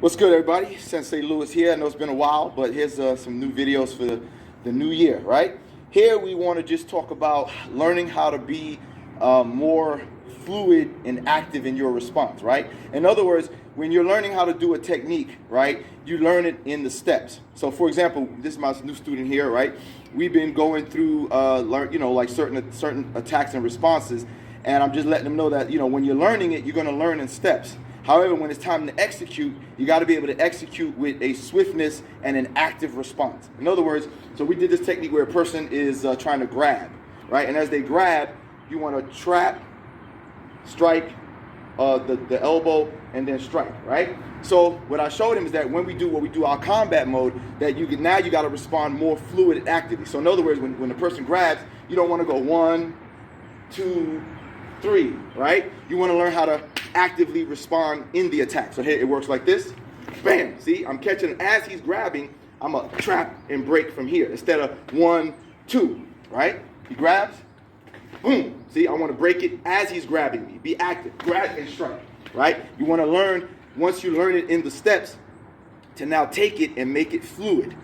What's good, everybody? Sensei Lewis here. I know it's been a while, but here's some new videos for the new year, right? Here we want to just talk about learning how to be more fluid and active in your response, right? In other words, when you're learning how to do a technique, right, you learn it in the steps. So, for example, this is my new student here, right? We've been going through, like certain attacks and responses, and I'm just letting them know that, when you're learning it, you're going to learn in steps. However, when it's time to execute, you got to be able to execute with a swiftness and an active response. In other words, so we did this technique where a person is trying to grab, right? And as they grab, you want to trap, strike the elbow, and then strike, right? So what I showed him is that when we do our combat mode, that you got to respond more fluid and actively. So in other words, when the person grabs, you don't want to go 1, 2, 3, right? You want to learn how to actively respond in the attack. So here it works like this. Bam! See, I'm catching as he's grabbing. I'm a trap and break from here instead of 1, 2, right? He grabs. Boom! See, I want to break it as he's grabbing me. Be active. Grab and strike, right? You want to learn, once you learn it in the steps, to now take it and make it fluid.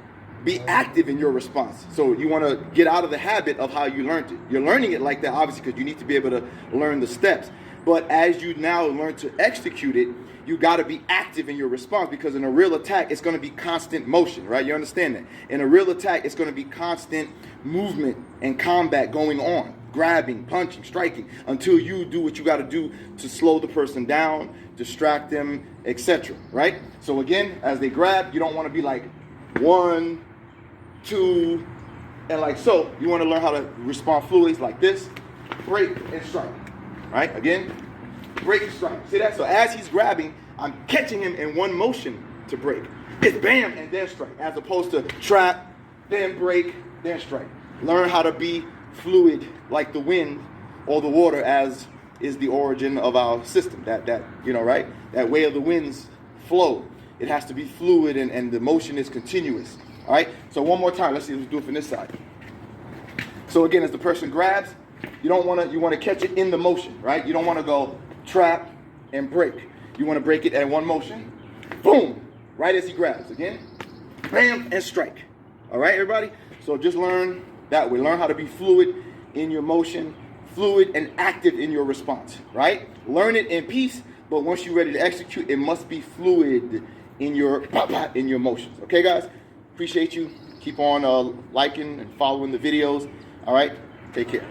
Be active in your response. So you want to get out of the habit of how you learned it. You're learning it like that, obviously, because you need to be able to learn the steps. But as you now learn to execute it, you got to be active in your response, because in a real attack, it's going to be constant motion, right? You understand that? In a real attack, it's going to be constant movement and combat going on. Grabbing, punching, striking, until you do what you got to do to slow the person down, distract them, etc. Right? So again, as they grab, you don't want to be like 1, 2, and like so. You want to learn how to respond fluidly like this, break and strike. Right? Again, break and strike. See that? So as he's grabbing, I'm catching him in one motion to break. It's bam and then strike, as opposed to trap, then break, then strike. Learn how to be fluid like the wind or the water, as is the origin of our system. That right? That way of the wind's flow. It has to be fluid and the motion is continuous. All right? So one more time. Let's do it from this side. So again, as the person grabs, you want to catch it in the motion, right? You don't want to go trap and break. You want to break it at one motion. Boom! Right as he grabs. Again, bam, and strike. All right, everybody? So just learn that way. Learn how to be fluid in your motion, fluid and active in your response, right? Learn it in peace, but once you're ready to execute, it must be fluid in your motions. Okay, guys? Appreciate you. Keep on liking and following the videos. All right? Take care.